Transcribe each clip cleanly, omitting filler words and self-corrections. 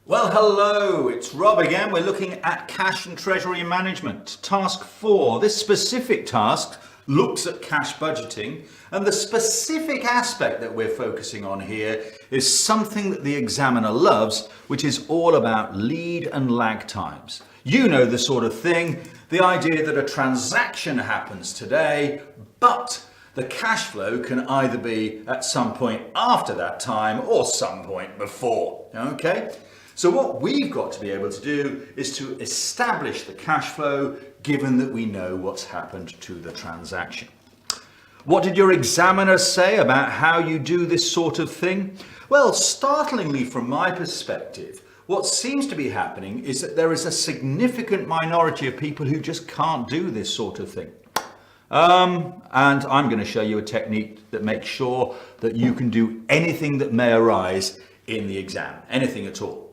Well, hello, it's Rob again. We're looking at cash and treasury management. Task 4. This specific task looks at cash budgeting, and the specific aspect that we're focusing on here is something that the examiner loves, which is all about lead and lag times. You know the sort of thing, the idea that a transaction happens today, but the cash flow can either be at some point after that time or some point before, okay? So what we've got to be able to do is to establish the cash flow given that we know what's happened to the transaction. What did your examiner say about how you do this sort of thing? Well, startlingly from my perspective, what seems to be happening is that there is a significant minority of people who just can't do this sort of thing. And I'm going to show you a technique that makes sure that you can do anything that may arise in the exam, anything at all.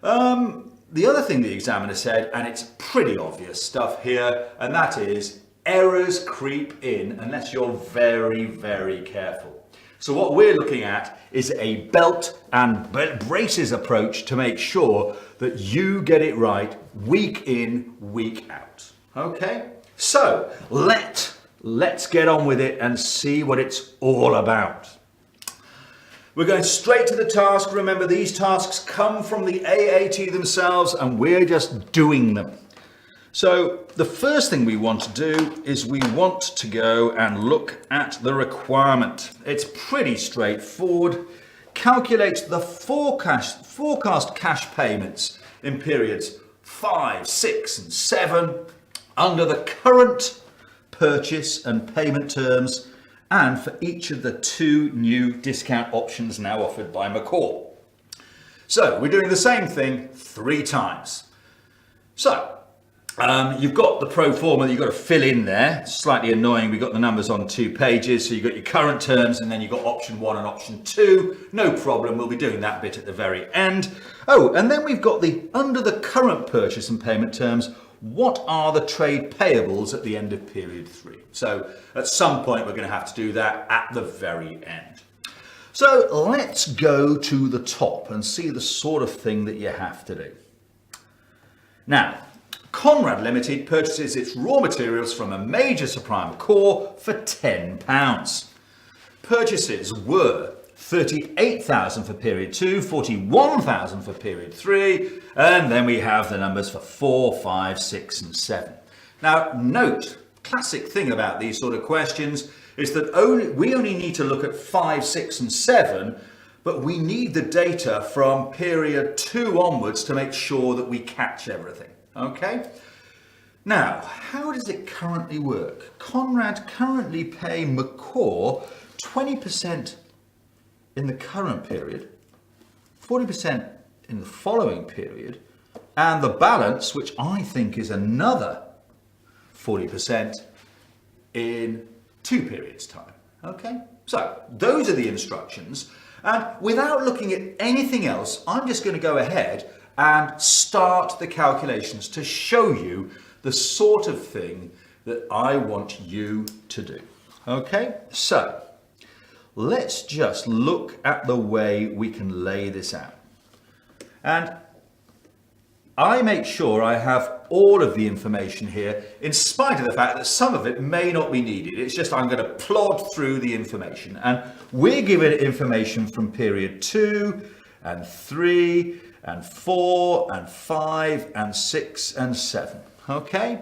The other thing the examiner said, and it's pretty obvious stuff here, and that is errors creep in unless you're very, very careful. So what we're looking at is a belt and braces approach to make sure that you get it right week in, week out. Okay? So let's get on with it and see what it's all about. We're going straight to the task. Remember, these tasks come from the AAT themselves and we're just doing them. So the first thing we want to do is we want to go and look at the requirement. It's pretty straightforward. Calculate the forecast cash payments in periods 5, 6 and 7 under the current purchase and payment terms and for each of the 2 new discount options now offered by McCaw. So we're doing the same thing 3 times. So you've got the pro forma that you've got to fill in there. Slightly annoying, we've got the numbers on 2 pages. So you've got your current terms and then you've got option 1 and option 2. No problem, we'll be doing that bit at the very end. Oh, and then we've got the under the current purchase and payment terms, what are the trade payables at the end of period 3? So at some point we're going to have to do that at the very end. So let's go to the top and see the sort of thing that you have to do. Now, Conrad Limited purchases its raw materials from a major supplier McCaw for £10. Purchases were 38,000 for period 2, 41,000 for period 3, and then we have the numbers for 4, 5, 6 and 7. Now note, classic thing about these sort of questions is that we only need to look at 5, 6 and 7, but we need the data from period 2 onwards to make sure that we catch everything, okay? Now, how does it currently work? Conrad currently pay McCaw 20% in the current period, 40% in the following period, and the balance, which I think is another 40% in 2 periods time. Okay, so those are the instructions, and without looking at anything else, I'm just going to go ahead and start the calculations to show you the sort of thing that I want you to do. Okay, so let's just look at the way we can lay this out. And I make sure I have all of the information here, in spite of the fact that some of it may not be needed. It's just I'm going to plod through the information. And we're given information from period 2 and 3 and 4 and 5 and 6 and 7. Okay?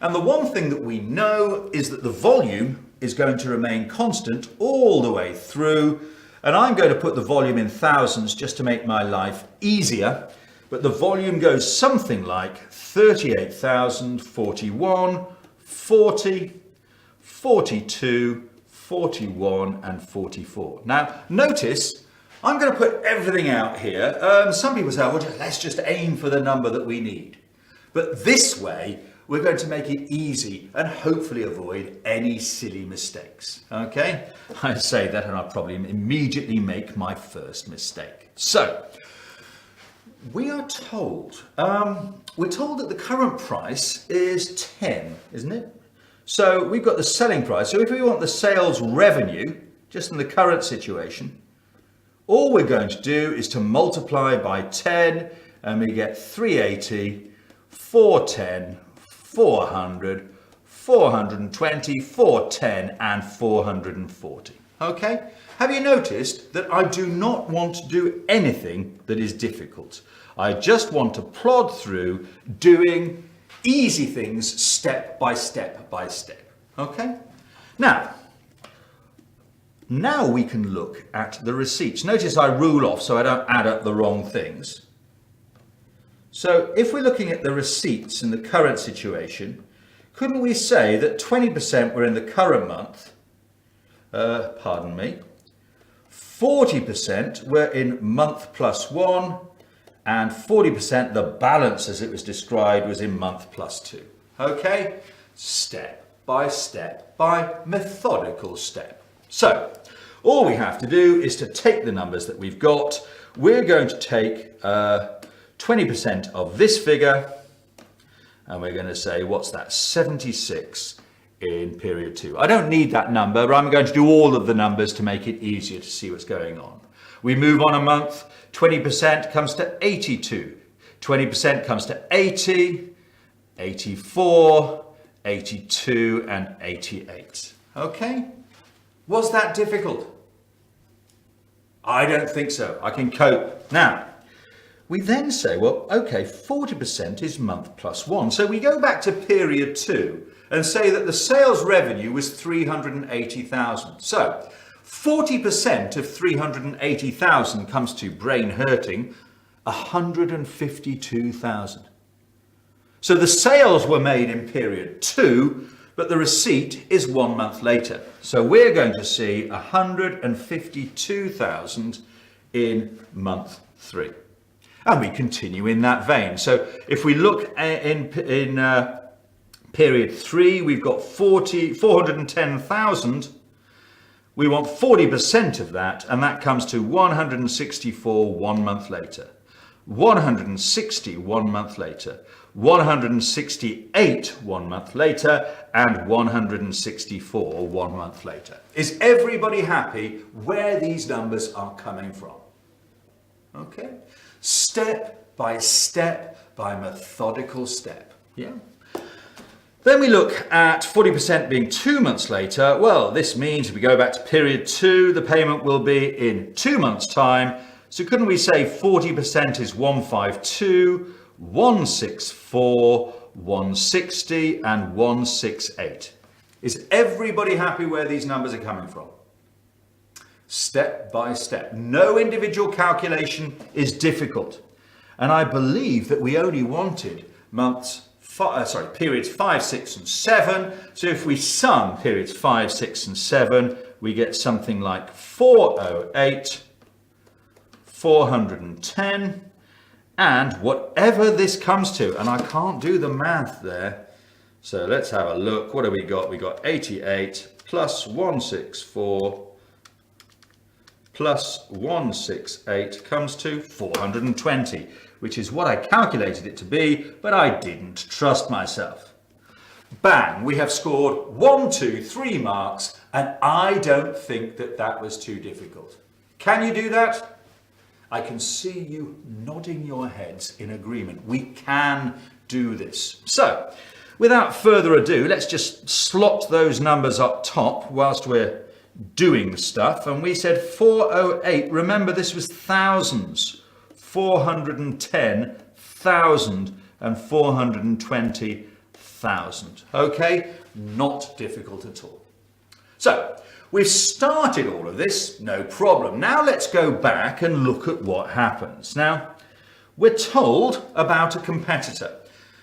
And the one thing that we know is that the volume is going to remain constant all the way through, and I'm going to put the volume in thousands just to make my life easier, but the volume goes something like 38,000, 41, 40, 42, 41 and 44. Now notice I'm going to put everything out here. Some people say, well, let's just aim for the number that we need, but this way we're going to make it easy and hopefully avoid any silly mistakes. Okay? I say that and I'll probably immediately make my first mistake. So, we are told, we're told that the current price is 10, isn't it? So we've got the selling price. So if we want the sales revenue, just in the current situation, all we're going to do is to multiply by 10 and we get 380, 410, 400, 420, 410 and 440. Okay? Have you noticed that I do not want to do anything that is difficult? I just want to plod through doing easy things step by step by step. Okay? Now we can look at the receipts. Notice I rule off so I don't add up the wrong things. So if we're looking at the receipts in the current situation, couldn't we say that 20% were in the current month, 40% were in month plus 1, and 40% the balance as it was described was in month plus 2. Okay? Step by step by methodical step. So all we have to do is to take the numbers that we've got. We're going to take 20% of this figure, and we're going to say, what's that? 76 in period 2. I don't need that number, but I'm going to do all of the numbers to make it easier to see what's going on. We move on a month, 20% comes to 82, 20% comes to 80, 84, 82 and 88. Okay? Was that difficult? I don't think so. I can cope. Now, we then say, well, okay, 40% is month plus 1. So we go back to period 2 and say that the sales revenue was 380,000. So 40% of 380,000 comes to, brain hurting, 152,000. So the sales were made in period 2, but the receipt is 1 month later. So we're going to see 152,000 in month 3. And we continue in that vein. So if we look in period 3, we've got 410,000. We want 40% of that, and that comes to 164 1 month later, 160 1 month later, 168 1 month later, and 164 1 month later. Is everybody happy where these numbers are coming from? Okay? Step by methodical step. Yeah. Then we look at 40% being 2 months later. Well, this means if we go back to period 2, the payment will be in 2 months' time. So couldn't we say 40% is 152, 164, 160 and 168? Is everybody happy where these numbers are coming from? Step by step. No individual calculation is difficult. And I believe that we only wanted periods 5, 6 and 7. So if we sum periods 5, 6 and 7, we get something like 408, 410, and whatever this comes to, and I can't do the math there. So let's have a look. What have we got? We got 88 plus 164 plus 168 comes to 420, which is what I calculated it to be, but I didn't trust myself. Bang, we have scored 1, 2, 3 marks, and I don't think that that was too difficult. Can you do that? I can see you nodding your heads in agreement. We can do this. So, without further ado, let's just slot those numbers up top whilst we're doing the stuff. And we said 408. Remember, this was thousands. 410,000 and 420,000. Okay, not difficult at all. So we've started all of this, no problem. Now let's go back and look at what happens. Now we're told about a competitor.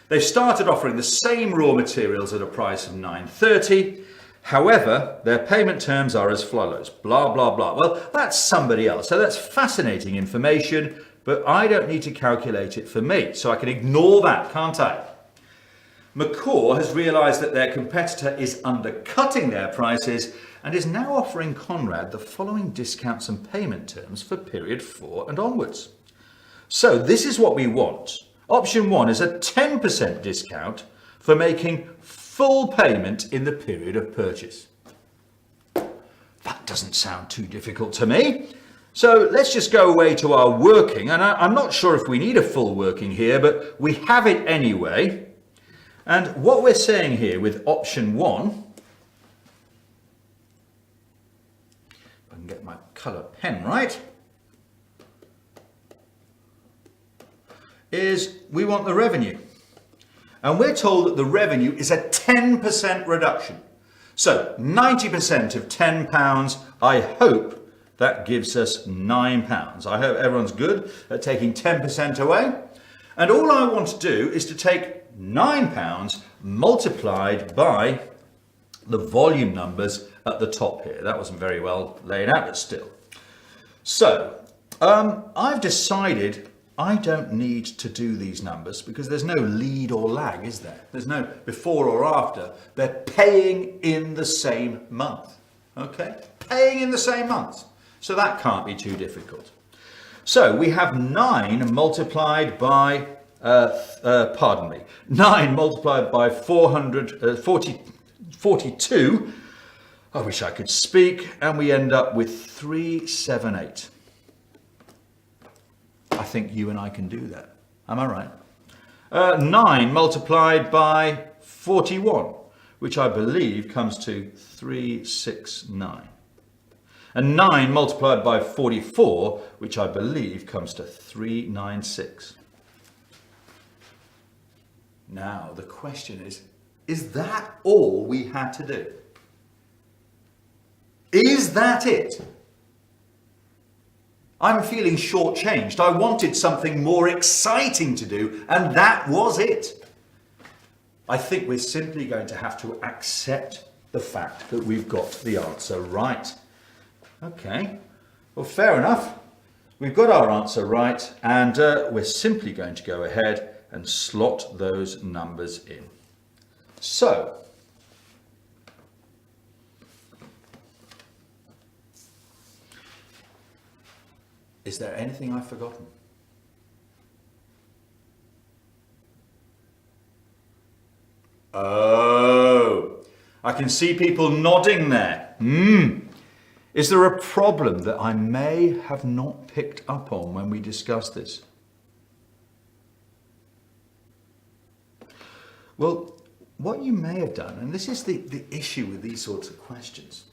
They've started offering the same raw materials at a price of $9.30. However, their payment terms are as follows, blah, blah, blah. Well, that's somebody else. So that's fascinating information, but I don't need to calculate it for me. So I can ignore that, can't I? McCaw has realized that their competitor is undercutting their prices and is now offering Conrad the following discounts and payment terms for period 4 and onwards. So this is what we want. Option 1 is a 10% discount for making full payment in the period of purchase. That doesn't sound too difficult to me. So let's just go away to our working, and I'm not sure if we need a full working here, but we have it anyway. And what we're saying here with option 1, if I can get my colour pen right, is we want the revenue. And we're told that the revenue is a 10% reduction. So 90% of £10, I hope that gives us £9. I hope everyone's good at taking 10% away. And all I want to do is to take £9 multiplied by the volume numbers at the top here. That wasn't very well laid out, but still. So I've decided I don't need to do these numbers because there's no lead or lag, is there? There's no before or after. They're paying in the same month, okay? Paying in the same month. So that can't be too difficult. So we have 9 multiplied by, 9 multiplied by 42. I wish I could speak. And we end up with 378. I think you and I can do that. Am I right? 9 multiplied by 41, which I believe comes to 369. And 9 multiplied by 44, which I believe comes to 396. Now, the question is that all we had to do? Is that it? I'm feeling shortchanged. I wanted something more exciting to do, and that was it. I think we're simply going to have to accept the fact that we've got the answer right. Okay, well, fair enough. We've got our answer right, and we're simply going to go ahead and slot those numbers in. So, is there anything I've forgotten? Oh, I can see people nodding there. Is there a problem that I may have not picked up on when we discussed this? Well, what you may have done, and this is the issue with these sorts of questions,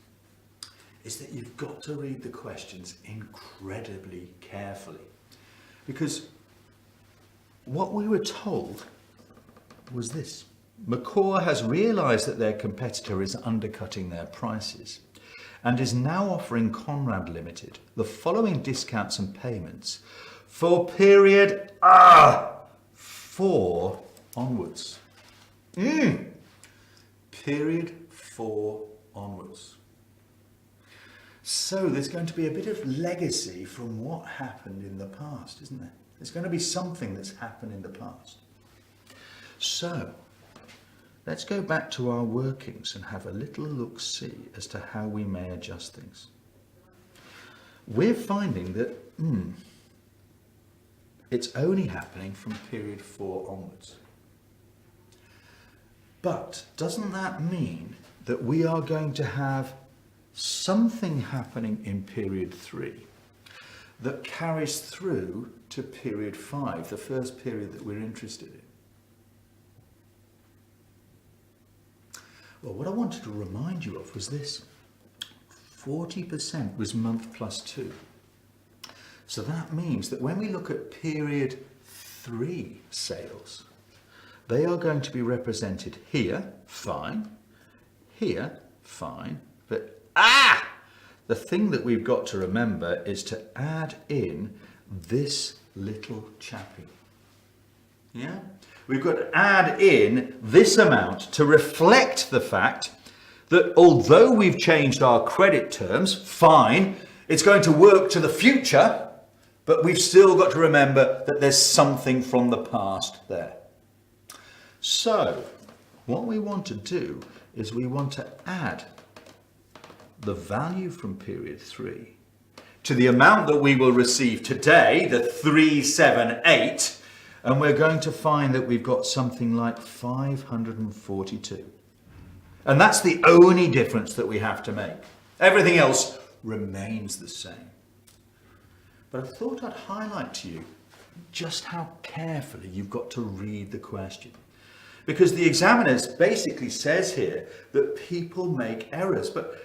is that you've got to read the questions incredibly carefully. Because what we were told was this. McCaw has realised that their competitor is undercutting their prices and is now offering Conrad Limited the following discounts and payments for period 4 onwards. Period 4 onwards. So there's going to be a bit of legacy from what happened in the past, isn't there? There's going to be something that's happened in the past. So let's go back to our workings and have a little look-see as to how we may adjust things. We're finding that it's only happening from period 4 onwards. But doesn't that mean that we are going to have something happening in period 3 that carries through to period 5, the first period that we're interested in? Well, what I wanted to remind you of was this. 40% was month plus 2. So that means that when we look at period 3 sales, they are going to be represented here, fine, here, fine, but the thing that we've got to remember is to add in this little chappy. Yeah? We've got to add in this amount to reflect the fact that although we've changed our credit terms, fine, it's going to work to the future, but we've still got to remember that there's something from the past there. So, what we want to do is we want to add the value from period 3 to the amount that we will receive today, the 378, and we're going to find that we've got something like 542. And that's the only difference that we have to make. Everything else remains the same. But I thought I'd highlight to you just how carefully you've got to read the question. Because the examiner basically says here that people make errors, but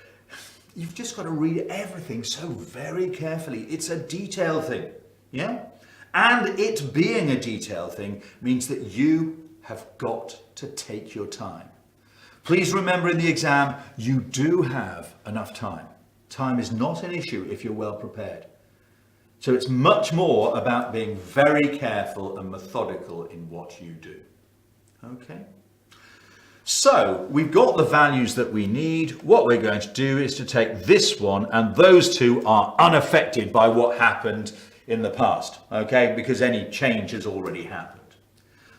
you've just got to read everything so very carefully. It's a detail thing, yeah? And it being a detail thing means that you have got to take your time. Please remember in the exam, you do have enough time. Time is not an issue if you're well prepared. So it's much more about being very careful and methodical in what you do. Okay? So we've got the values that we need. What we're going to do is to take this one, and those two are unaffected by what happened in the past, okay? Because any change has already happened.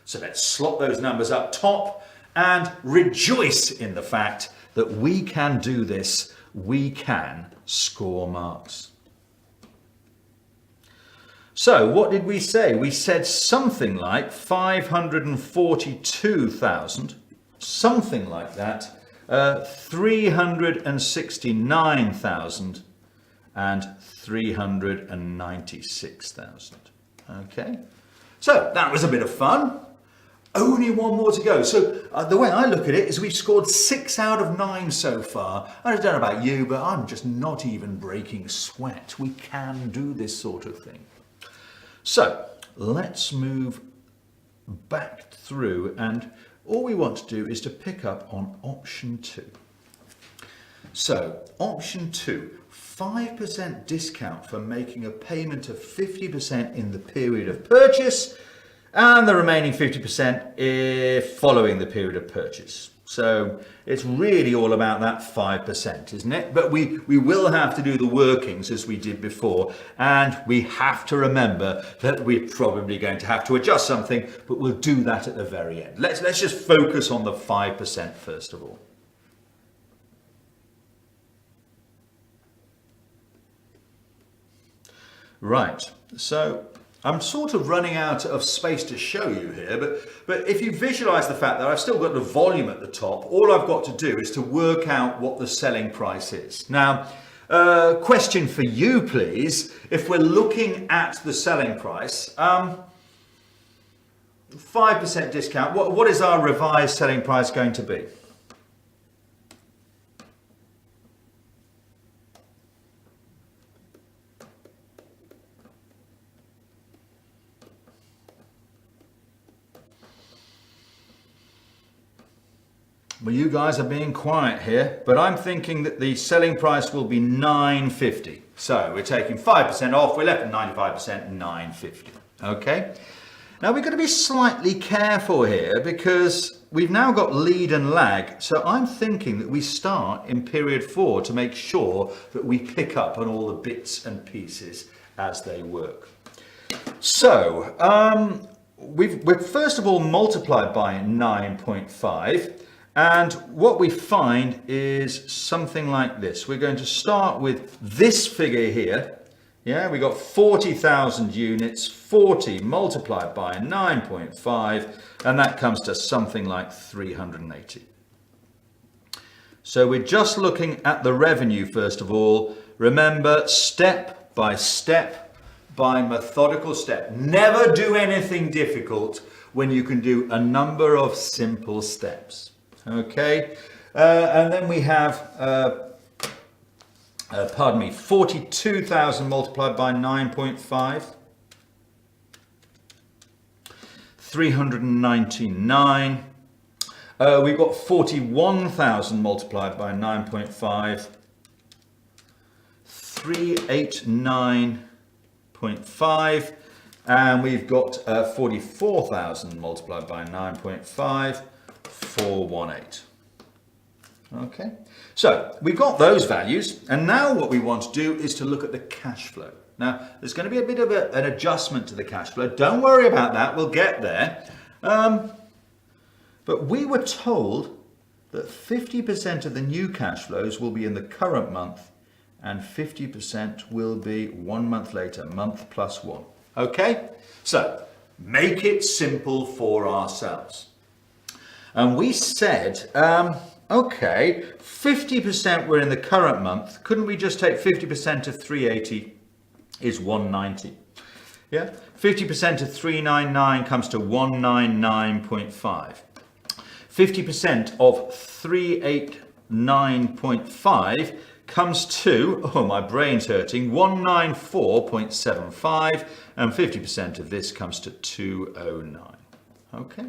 So let's slot those numbers up top and rejoice in the fact that we can do this. We can score marks. So what did we say? We said something like 542,000, something like that, 369,000 and 396,000. Okay, so that was a bit of fun. Only one more to go. So the way I look at it is we've scored 6 out of 9 so far. I don't know about you, but I'm just not even breaking sweat. We can do this sort of thing. So let's move back through, and all we want to do is to pick up on option 2. So option 2, 5% discount for making a payment of 50% in the period of purchase and the remaining 50% if following the period of purchase. So it's really all about that 5%, isn't it? But we will have to do the workings as we did before, and we have to remember that we're probably going to have to adjust something, but we'll do that at the very end. Let's just focus on the 5% first of all. Right, so I'm sort of running out of space to show you here, but if you visualize the fact that I've still got the volume at the top, all I've got to do is to work out what the selling price is. Now, question for you, please. If we're looking at the selling price, 5% discount, what is our revised selling price going to be? Well, you guys are being quiet here, but I'm thinking that the selling price will be $950. So we're taking 5% off, we're left at 95%, $950. Okay? Now we've got to be slightly careful here because we've now got lead and lag. So I'm thinking that we start in period 4 to make sure that we pick up on all the bits and pieces as they work. So we've first of all multiplied by 9.5. And what we find is something like this. We're going to start with this figure here. Yeah, we got 40,000 units, 40 multiplied by 9.5, and that comes to something like 380. So we're just looking at the revenue first of all. Remember, step by methodical step. Never do anything difficult when you can do a number of simple steps. Okay, and then we have, 42,000 multiplied by 9.5, 399. We've got 41,000 multiplied by 9.5, 389.5, and we've got 44,000 multiplied by 9.5, 418. Okay, so we've got those values, and now what we want to do is to look at the cash flow. Now there's going to be a bit of an adjustment to the cash flow. Don't worry about that, we'll get there. But we were told that 50% of the new cash flows will be in the current month and 50% will be 1 month later, month plus 1. Okay, so make it simple for ourselves. And we said, okay, 50% were in the current month. Couldn't we just take 50% of 380 is 190. Yeah, 50% of 399 comes to 199.5. 50% of 389.5 comes to, oh, my brain's hurting, 194.75, and 50% of this comes to 209. Okay.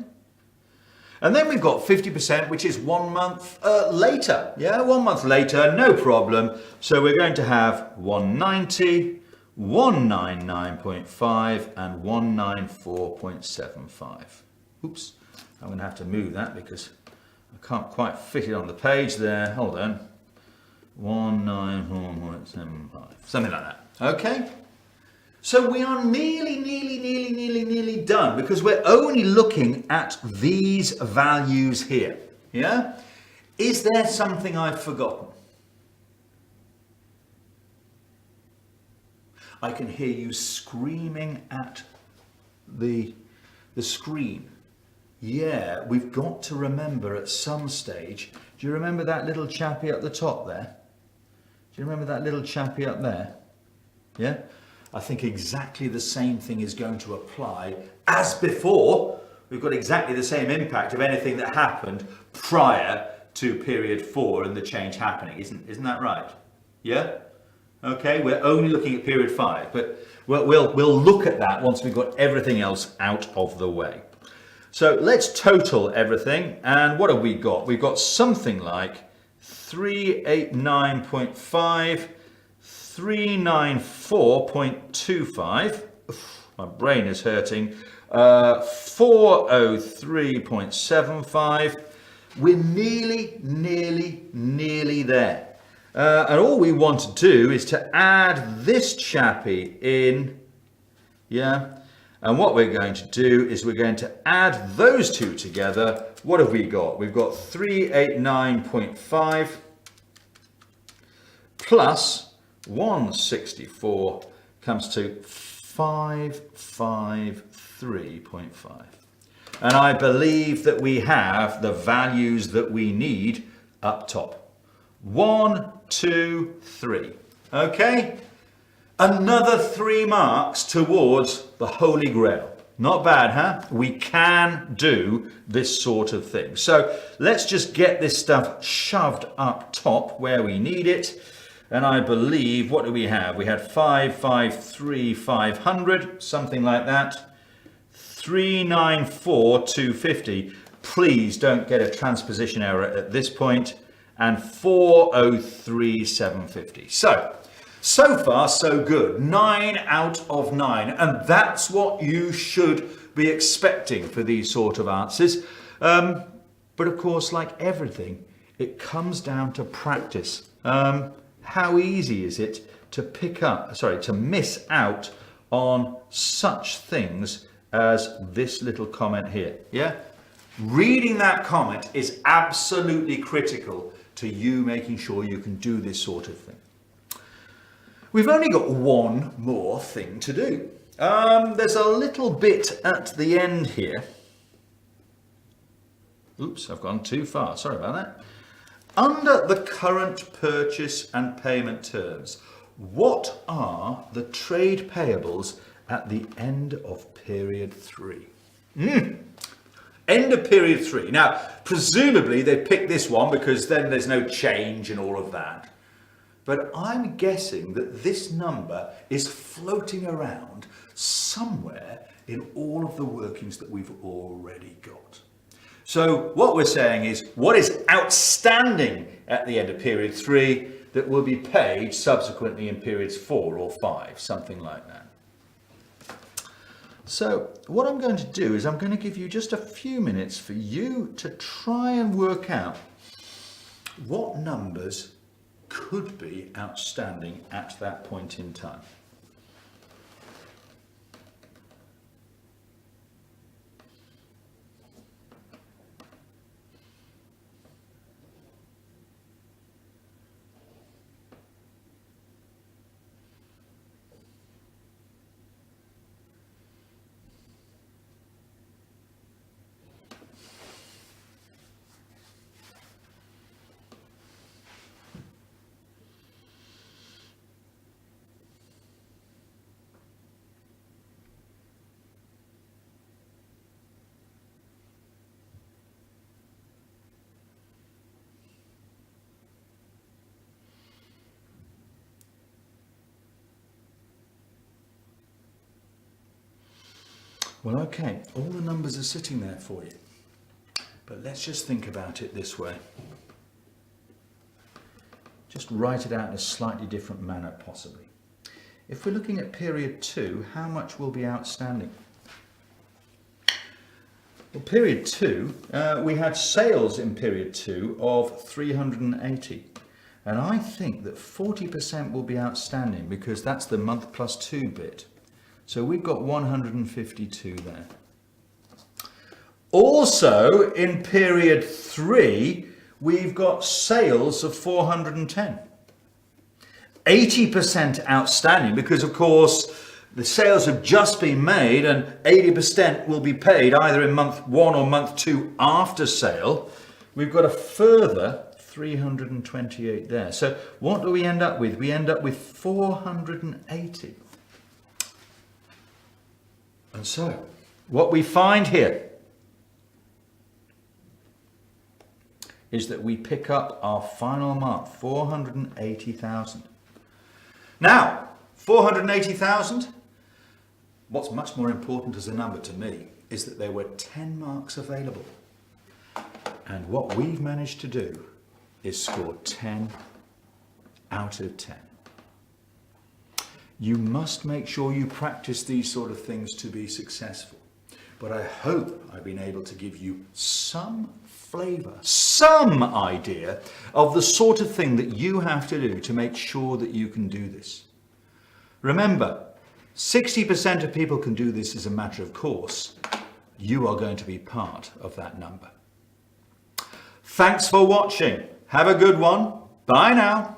And then we've got 50%, which is 1 month later. Yeah, 1 month later, no problem. So we're going to have 190, 199.5, and 194.75. Oops, I'm going to have to move that because I can't quite fit it on the page there. Hold on. 194.75, something like that. Okay. So we are nearly done because we're only looking at these values here. Yeah? Is there something I've forgotten? I can hear you screaming at the screen. Yeah, we've got to remember at some stage. Do you remember that little chappie at the top there? Do you remember that little chappie up there? Yeah? I think exactly the same thing is going to apply as before. We've got exactly the same impact of anything that happened prior to period 4 and the change happening. Isn't that right? Yeah? Okay, we're only looking at period 5, but we'll look at that once we've got everything else out of the way. So let's total everything, and what have we got? We've got something like 389.5, 394.25, my brain is hurting, 403.75, we're nearly there. And all we want to do is to add this chappie in, yeah, and what we're going to do is we're going to add those two together. What have we got? We've got 389.5 plus 164 comes to 553.5. And I believe that we have the values that we need up top. 1, 2, 3. Okay? Another 3 marks towards the Holy Grail. Not bad, huh? We can do this sort of thing. So let's just get this stuff shoved up top where we need it. And I believe, what do we have? We had 553, 500, something like that. 394, 250. Please don't get a transposition error at this point. And 403, 750. So far, so good. 9 out of 9. And that's what you should be expecting for these sort of answers. But of course, like everything, it comes down to practice. How easy is it to miss out on such things as this little comment here? Yeah? Reading that comment is absolutely critical to you making sure you can do this sort of thing. We've only got one more thing to do. There's a little bit at the end here. Oops, I've gone too far. Sorry about that. Under the current purchase and payment terms, what are the trade payables at the end of period 3? End of period 3. Now, presumably they picked this one because then there's no change and all of that. But I'm guessing that this number is floating around somewhere in all of the workings that we've already got. So what we're saying is, what is outstanding at the end of period 3 that will be paid subsequently in periods 4 or 5, something like that. So what I'm going to do is I'm going to give you just a few minutes for you to try and work out what numbers could be outstanding at that point in time. Well, okay, all the numbers are sitting there for you. But let's just think about it this way. Just write it out in a slightly different manner, possibly. If we're looking at period 2, how much will be outstanding? Well, period 2, we had sales in period 2 of 380. And I think that 40% will be outstanding because that's the month plus 2 bit. So we've got 152 there. Also, in period 3, we've got sales of 410. 80% outstanding because, of course, the sales have just been made and 80% will be paid either in month 1 or month 2 after sale. We've got a further 328 there. So what do we end up with? We end up with 480. And so what we find here is that we pick up our final mark, 480,000. Now, 480,000, what's much more important as a number to me is that there were 10 marks available. And what we've managed to do is score 10 out of 10. You must make sure you practice these sort of things to be successful. But I hope I've been able to give you some flavour, some idea of the sort of thing that you have to do to make sure that you can do this. Remember, 60% of people can do this as a matter of course. You are going to be part of that number. Thanks for watching. Have a good one. Bye now.